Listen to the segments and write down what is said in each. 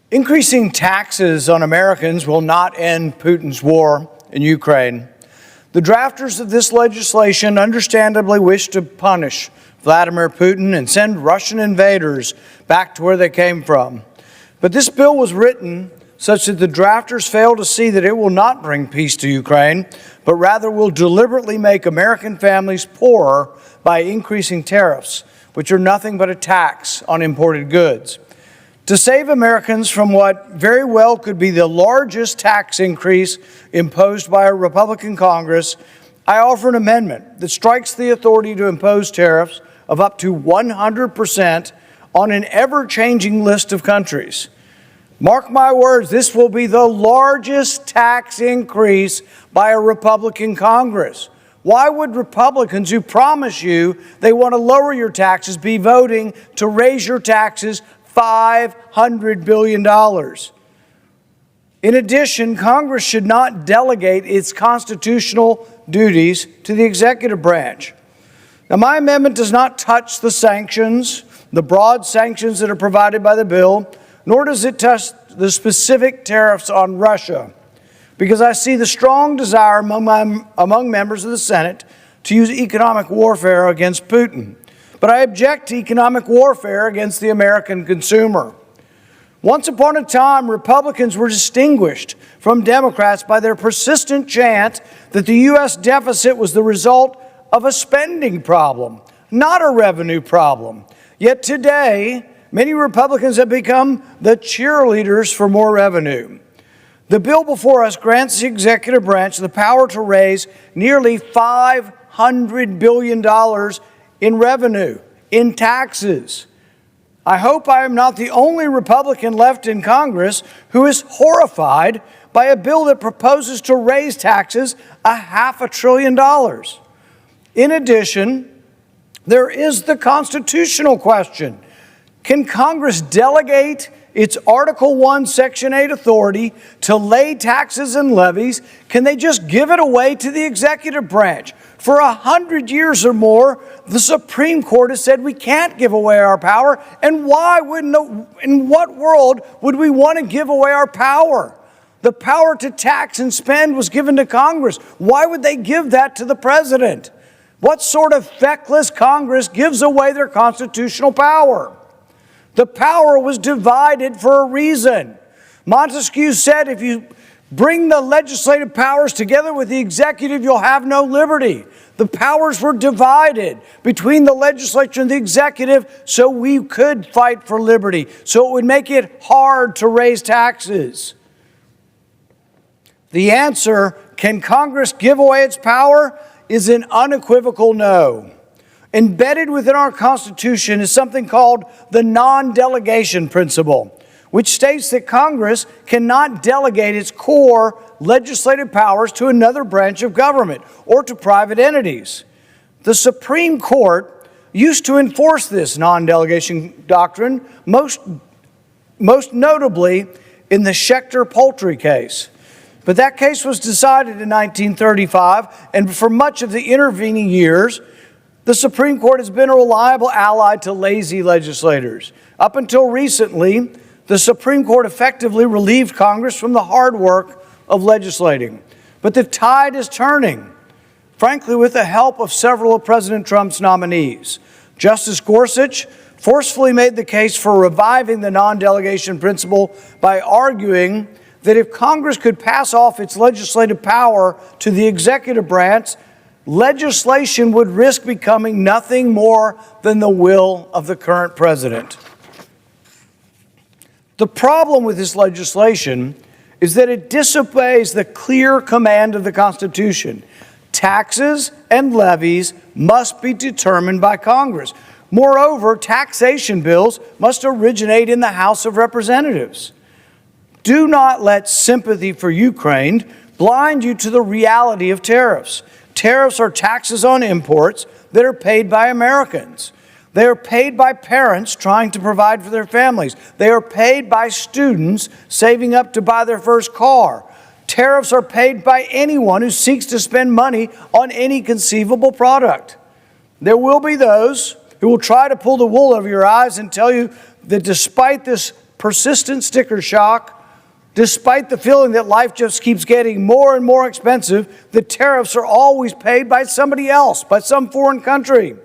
Increasing taxes on Americans will not end Putin's war in Ukraine. The drafters of this legislation understandably wish to punish Vladimir Putin and send Russian invaders back to where they came from. But this bill was written such that the drafters fail to see that it will not bring peace to Ukraine, but rather will deliberately make American families poorer by increasing tariffs, which are nothing but a tax on imported goods. To save Americans from what very well could be the largest tax increase imposed by a Republican Congress, I offer an amendment that strikes the authority to impose tariffs of up to 100% on an ever-changing list of countries. Mark my words, this will be the largest tax increase by a Republican Congress. Why would Republicans who promise you they want to lower your taxes be voting to raise your taxes $500 billion? In addition, Congress should not delegate its constitutional duties to the executive branch. Now, my amendment does not touch the sanctions, the broad sanctions that are provided by the bill, nor does it touch the specific tariffs on Russia, because I see the strong desire among members of the Senate to use economic warfare against Putin. But I object to economic warfare against the American consumer. Once upon a time, Republicans were distinguished from Democrats by their persistent chant that the U.S. deficit was the result of a spending problem, not a revenue problem. Yet today, many Republicans have become the cheerleaders for more revenue. The bill before us grants the executive branch the power to raise nearly $500 billion in revenue, in taxes. I hope I am not the only Republican left in Congress who is horrified by a bill that proposes to raise taxes $500 billion. In addition, there is the constitutional question. Can Congress delegate its Article 1, Section 8 authority to lay taxes and levies? Can they just give it away to the executive branch? For 100 years or more, the Supreme Court has said we can't give away our power. And why wouldn't, in what world would we want to give away our power? The power to tax and spend was given to Congress. Why would they give that to the president? What sort of feckless Congress gives away their constitutional power? The power was divided for a reason. Montesquieu said, if you bring the legislative powers together with the executive, you'll have no liberty. The powers were divided between the legislature and the executive so we could fight for liberty, so it would make it hard to raise taxes. The answer, can Congress give away its power, is an unequivocal no. Embedded within our Constitution is something called the non-delegation principle, which states that Congress cannot delegate its core legislative powers to another branch of government or to private entities. The Supreme Court used to enforce this non-delegation doctrine, most notably in the Schechter poultry case. But that case was decided in 1935, and for much of the intervening years, the Supreme Court has been a reliable ally to lazy legislators. Up until recently, the Supreme Court effectively relieved Congress from the hard work of legislating. But the tide is turning, frankly, with the help of several of President Trump's nominees. Justice Gorsuch forcefully made the case for reviving the non-delegation principle by arguing that if Congress could pass off its legislative power to the executive branch, legislation would risk becoming nothing more than the will of the current president. The problem with this legislation is that it disobeys the clear command of the Constitution. Taxes and levies must be determined by Congress. Moreover, taxation bills must originate in the House of Representatives. Do not let sympathy for Ukraine blind you to the reality of tariffs. Tariffs are taxes on imports that are paid by Americans. They are paid by parents trying to provide for their families. They are paid by students saving up to buy their first car. Tariffs are paid by anyone who seeks to spend money on any conceivable product. There will be those who will try to pull the wool over your eyes and tell you that despite this persistent sticker shock. Despite the feeling that life just keeps getting more and more expensive, the tariffs are always paid by somebody else, by some foreign country.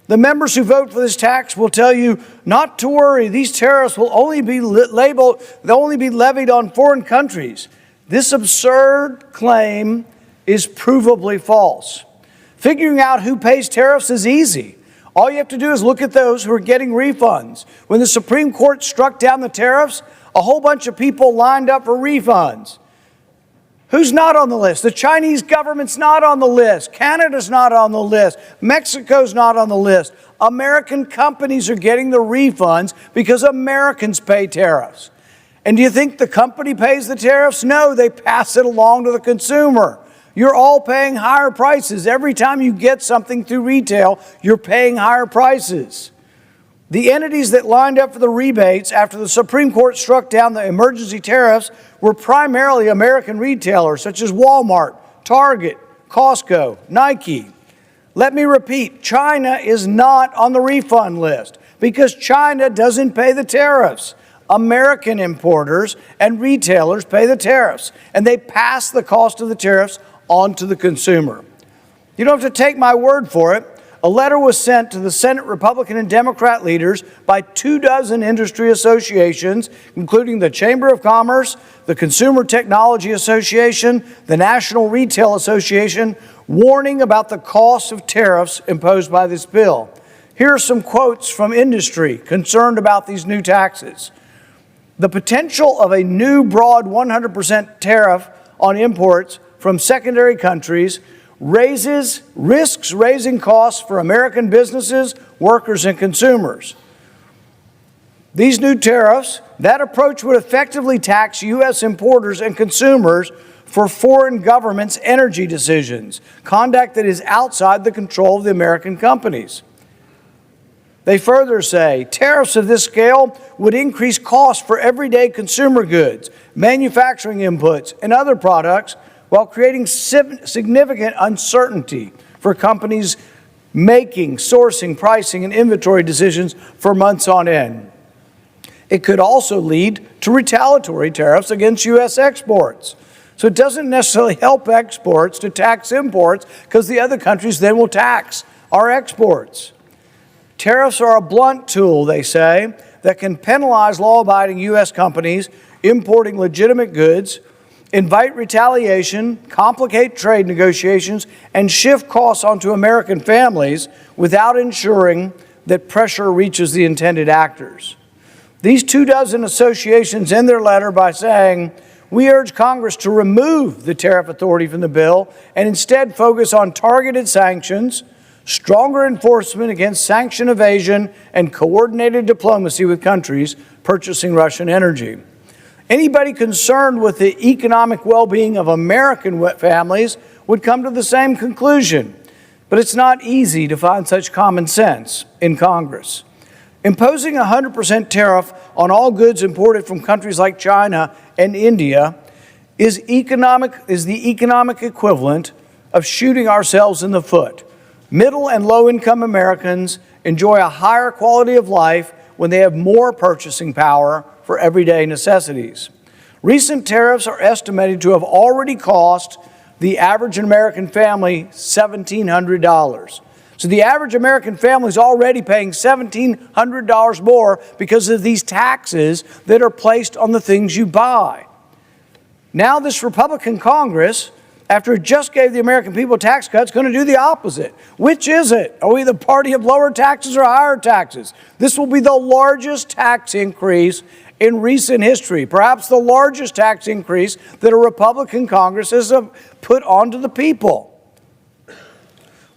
The members who vote for this tax will tell you not to worry. These tariffs will only be levied on foreign countries. This absurd claim is provably false. Figuring out who pays tariffs is easy. All you have to do is look at those who are getting refunds. When the Supreme Court struck down the tariffs, a whole bunch of people lined up for refunds. Who's not on the list? The Chinese government's not on the list. Canada's not on the list. Mexico's not on the list. American companies are getting the refunds because Americans pay tariffs. And do you think the company pays the tariffs? No, they pass it along to the consumer. You're all paying higher prices. Every time you get something through retail, you're paying higher prices. The entities that lined up for the rebates after the Supreme Court struck down the emergency tariffs were primarily American retailers such as Walmart, Target, Costco, Nike. Let me repeat, China is not on the refund list because China doesn't pay the tariffs. American importers and retailers pay the tariffs, and they pass the cost of the tariffs on to the consumer. You don't have to take my word for it. A letter was sent to the Senate Republican and Democrat leaders by 24 industry associations, including the Chamber of Commerce, the Consumer Technology Association, the National Retail Association, warning about the cost of tariffs imposed by this bill. Here are some quotes from industry concerned about these new taxes. The potential of a new broad 100% tariff on imports from secondary countries risks raising costs for American businesses, workers, and consumers. These new tariffs, that approach would effectively tax U.S. importers and consumers for foreign governments' energy decisions, conduct that is outside the control of the American companies. They further say tariffs of this scale would increase costs for everyday consumer goods, manufacturing inputs, and other products, while creating significant uncertainty for companies making, sourcing, pricing, and inventory decisions for months on end. It could also lead to retaliatory tariffs against U.S. exports. So it doesn't necessarily help exports to tax imports because the other countries then will tax our exports. Tariffs are a blunt tool, they say, that can penalize law-abiding U.S. companies importing legitimate goods, invite retaliation, complicate trade negotiations, and shift costs onto American families without ensuring that pressure reaches the intended actors. These 24 associations end their letter by saying, "We urge Congress to remove the tariff authority from the bill and instead focus on targeted sanctions, stronger enforcement against sanction evasion, and coordinated diplomacy with countries purchasing Russian energy." Anybody concerned with the economic well-being of American families would come to the same conclusion. But it's not easy to find such common sense in Congress. Imposing a 100% tariff on all goods imported from countries like China and India is the economic equivalent of shooting ourselves in the foot. Middle and low-income Americans enjoy a higher quality of life when they have more purchasing power for everyday necessities. Recent tariffs are estimated to have already cost the average American family $1,700. So the average American family is already paying $1,700 more because of these taxes that are placed on the things you buy. Now this Republican Congress, after it just gave the American people tax cuts, going to do the opposite. Which is it? Are we the party of lower taxes or higher taxes? This will be the largest tax increase in recent history, perhaps the largest tax increase that a Republican Congress has put onto the people.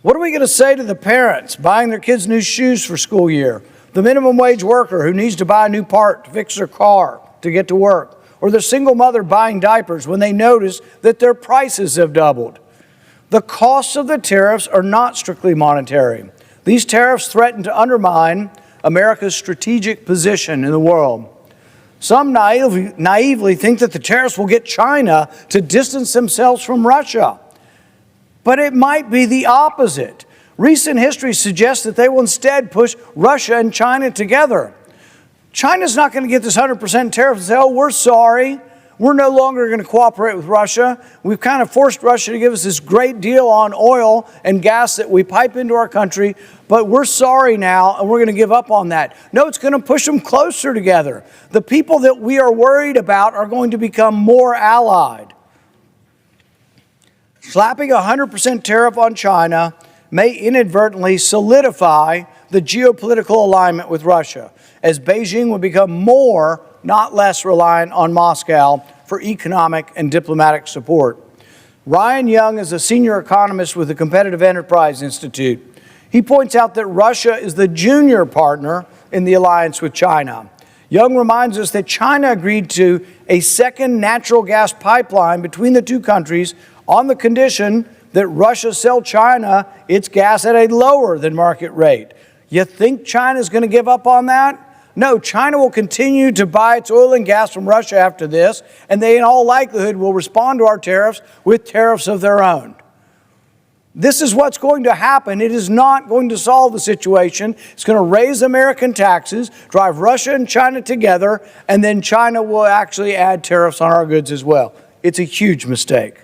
What are we going to say to the parents buying their kids new shoes for school year, the minimum wage worker who needs to buy a new part to fix their car to get to work, or the single mother buying diapers when they notice that their prices have doubled? The costs of the tariffs are not strictly monetary. These tariffs threaten to undermine America's strategic position in the world. Some naively think that the tariffs will get China to distance themselves from Russia. But it might be the opposite. Recent history suggests that they will instead push Russia and China together. China's not going to get this 100% tariff and say, oh, we're sorry. We're no longer going to cooperate with Russia. We've kind of forced Russia to give us this great deal on oil and gas that we pipe into our country, but we're sorry now and we're going to give up on that. No, it's going to push them closer together. The people that we are worried about are going to become more allied. Slapping a 100% tariff on China may inadvertently solidify the geopolitical alignment with Russia, as Beijing will become more, not less, reliant on Moscow for economic and diplomatic support. Ryan Young is a senior economist with the Competitive Enterprise Institute. He points out that Russia is the junior partner in the alliance with China. Young reminds us that China agreed to a second natural gas pipeline between the two countries on the condition that Russia sell China its gas at a lower than market rate. You think China's going to give up on that? No, China will continue to buy its oil and gas from Russia after this, and they in all likelihood will respond to our tariffs with tariffs of their own. This is what's going to happen. It is not going to solve the situation. It's going to raise American taxes, drive Russia and China together, and then China will actually add tariffs on our goods as well. It's a huge mistake.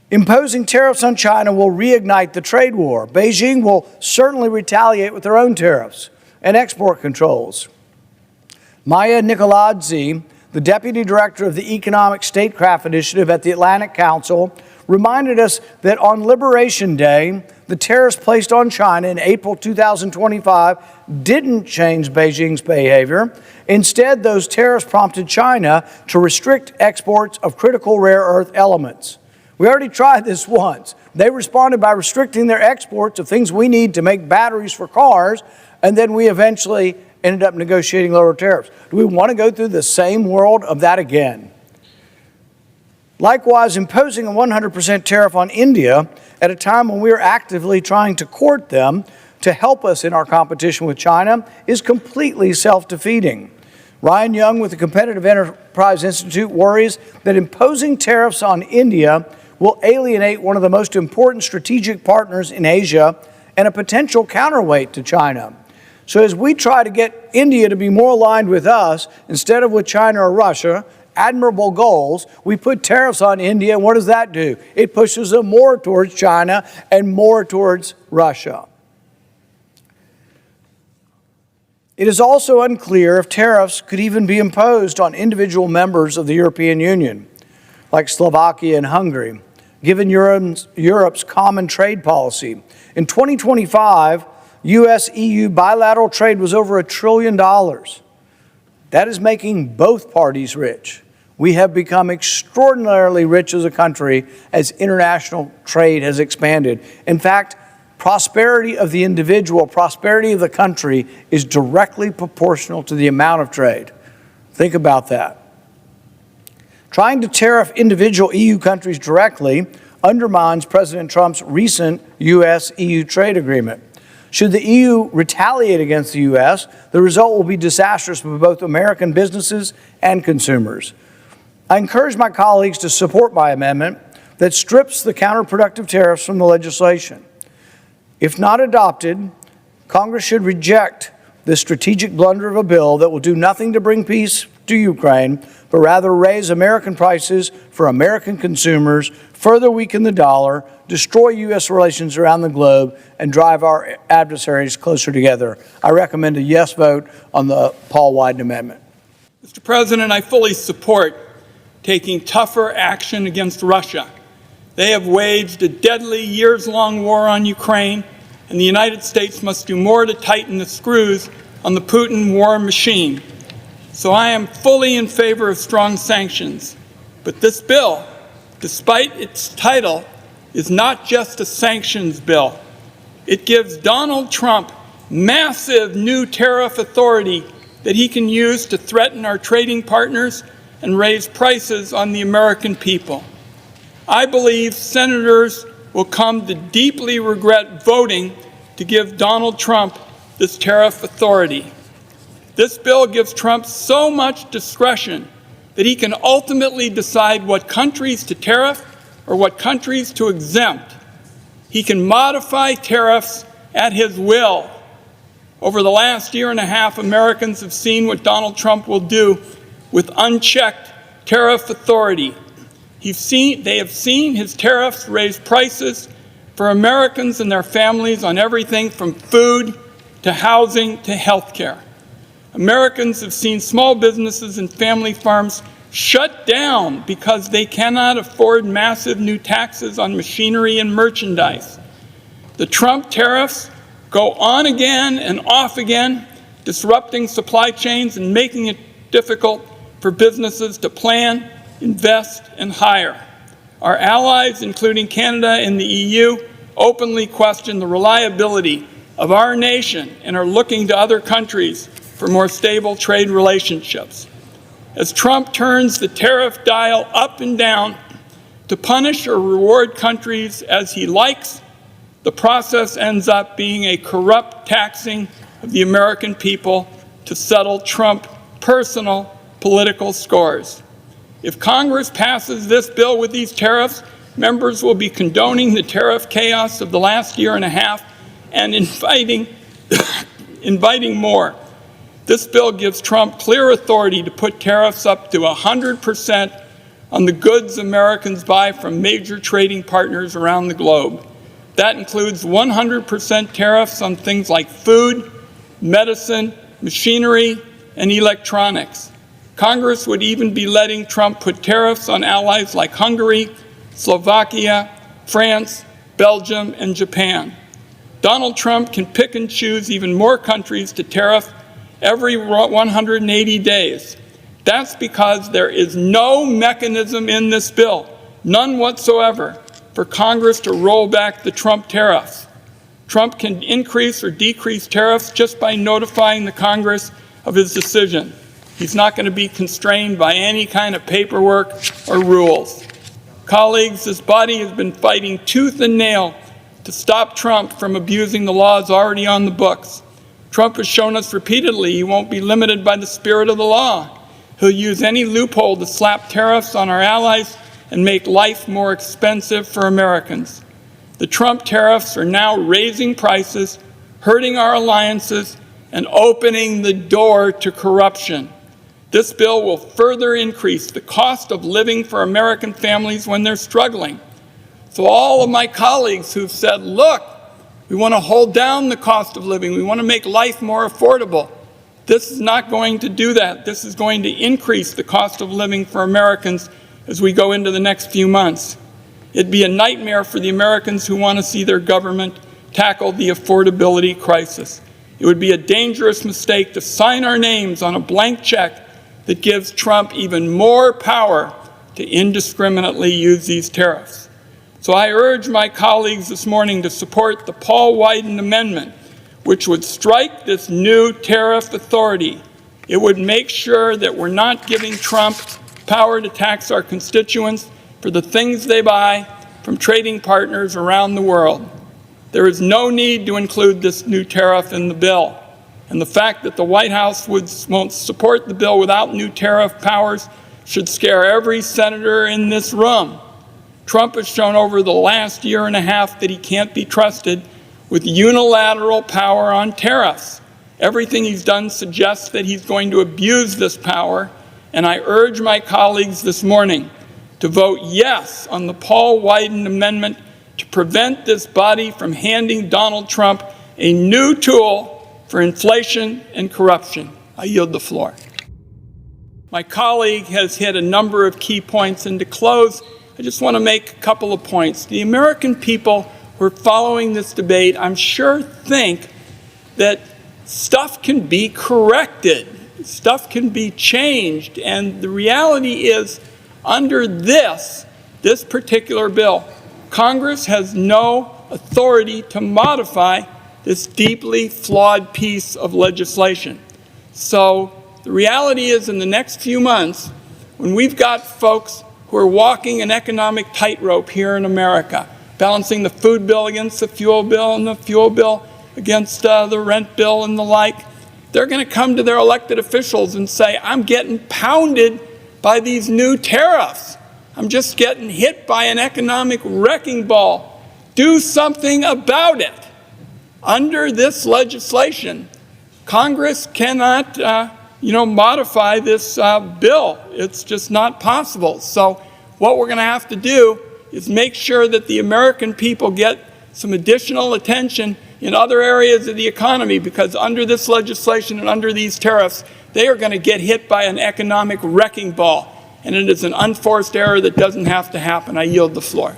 Imposing tariffs on China will reignite the trade war. Beijing will certainly retaliate with their own tariffs and export controls. Maya Nicolazzi, the deputy director of the Economic Statecraft Initiative at the Atlantic Council, reminded us that on Liberation Day, the tariffs placed on China in April 2025 didn't change Beijing's behavior. Instead, those tariffs prompted China to restrict exports of critical rare earth elements. We already tried this once. They responded by restricting their exports of things we need to make batteries for cars, and then we eventually ended up negotiating lower tariffs. Do we want to go through the same world of that again? Likewise, imposing a 100% tariff on India at a time when we are actively trying to court them to help us in our competition with China is completely self-defeating. Ryan Young with the Competitive Enterprise Institute worries that imposing tariffs on India will alienate one of the most important strategic partners in Asia and a potential counterweight to China. So as we try to get India to be more aligned with us instead of with China or Russia, admirable goals, we put tariffs on India, and what does that do? It pushes them more towards China and more towards Russia. It is also unclear if tariffs could even be imposed on individual members of the European Union, like Slovakia and Hungary, given Europe's common trade policy. In 2025, U.S.-EU bilateral trade was over $1 trillion. That is making both parties rich. We have become extraordinarily rich as a country as international trade has expanded. In fact, prosperity of the individual, prosperity of the country is directly proportional to the amount of trade. Think about that. Trying to tariff individual EU countries directly undermines President Trump's recent U.S.-EU trade agreement. Should the EU retaliate against the U.S., the result will be disastrous for both American businesses and consumers. I encourage my colleagues to support my amendment that strips the counterproductive tariffs from the legislation. If not adopted, Congress should reject this strategic blunder of a bill that will do nothing to bring peace to Ukraine, but rather raise American prices for American consumers, further weaken the dollar, destroy U.S. relations around the globe, and drive our adversaries closer together. I recommend a yes vote on the Paul Wyden amendment. Mr. President, I fully support taking tougher action against Russia. They have waged a deadly years-long war on Ukraine, and the United States must do more to tighten the screws on the Putin war machine. So I am fully in favor of strong sanctions. But this bill, despite its title, is not just a sanctions bill. It gives Donald Trump massive new tariff authority that he can use to threaten our trading partners and raise prices on the American people. I believe senators will come to deeply regret voting to give Donald Trump this tariff authority. This bill gives Trump so much discretion that he can ultimately decide what countries to tariff or what countries to exempt. He can modify tariffs at his will. Over the last year and a half, Americans have seen what Donald Trump will do with unchecked tariff authority. They have seen his tariffs raise prices for Americans and their families on everything from food to housing to health care. Americans have seen small businesses and family farms shut down because they cannot afford massive new taxes on machinery and merchandise. The Trump tariffs go on again and off again, disrupting supply chains and making it difficult for businesses to plan, invest, and hire. Our allies, including Canada and the EU, openly question the reliability of our nation and are looking to other countries for more stable trade relationships. As Trump turns the tariff dial up and down to punish or reward countries as he likes, the process ends up being a corrupt taxing of the American people to settle Trump personal political scores. If Congress passes this bill with these tariffs, members will be condoning the tariff chaos of the last year and a half and inviting more. This bill gives Trump clear authority to put tariffs up to 100% on the goods Americans buy from major trading partners around the globe. That includes 100% tariffs on things like food, medicine, machinery, and electronics. Congress would even be letting Trump put tariffs on allies like Hungary, Slovakia, France, Belgium, and Japan. Donald Trump can pick and choose even more countries to tariff every 180 days. That's because there is no mechanism in this bill, none whatsoever, for Congress to roll back the Trump tariffs. Trump can increase or decrease tariffs just by notifying the Congress of his decision. He's not going to be constrained by any kind of paperwork or rules. Colleagues, this body has been fighting tooth and nail to stop Trump from abusing the laws already on the books. Trump has shown us repeatedly he won't be limited by the spirit of the law. He'll use any loophole to slap tariffs on our allies and make life more expensive for Americans. The Trump tariffs are now raising prices, hurting our alliances, and opening the door to corruption. This bill will further increase the cost of living for American families when they're struggling. So all of my colleagues who've said, look, we want to hold down the cost of living, we want to make life more affordable, this is not going to do that. This is going to increase the cost of living for Americans as we go into the next few months. It'd be a nightmare for the Americans who want to see their government tackle the affordability crisis. It would be a dangerous mistake to sign our names on a blank check that gives Trump even more power to indiscriminately use these tariffs. So I urge my colleagues this morning to support the Paul Wyden amendment, which would strike this new tariff authority. It would make sure that we're not giving Trump power to tax our constituents for the things they buy from trading partners around the world. There is no need to include this new tariff in the bill. And the fact that the White House won't support the bill without new tariff powers should scare every senator in this room. Trump has shown over the last year and a half that he can't be trusted with unilateral power on tariffs. Everything he's done suggests that he's going to abuse this power, and I urge my colleagues this morning to vote yes on the Paul Wyden amendment to prevent this body from handing Donald Trump a new tool for inflation and corruption. I yield the floor. My colleague has hit a number of key points, and to close, I just want to make a couple of points. The American people who are following this debate, I'm sure, think that stuff can be corrected, stuff can be changed, and the reality is, under this particular bill, Congress has no authority to modify this deeply flawed piece of legislation. So the reality is, in the next few months, when we've got folks who are walking an economic tightrope here in America, balancing the food bill against the fuel bill and the fuel bill against the rent bill and the like, they're going to come to their elected officials and say, I'm getting pounded by these new tariffs. I'm just getting hit by an economic wrecking ball. Do something about it. Under this legislation, Congress cannot, modify this bill. It's just not possible. So what we're going to have to do is make sure that the American people get some additional attention in other areas of the economy, because under this legislation and under these tariffs, they are going to get hit by an economic wrecking ball. And it is an unforced error that doesn't have to happen. I yield the floor.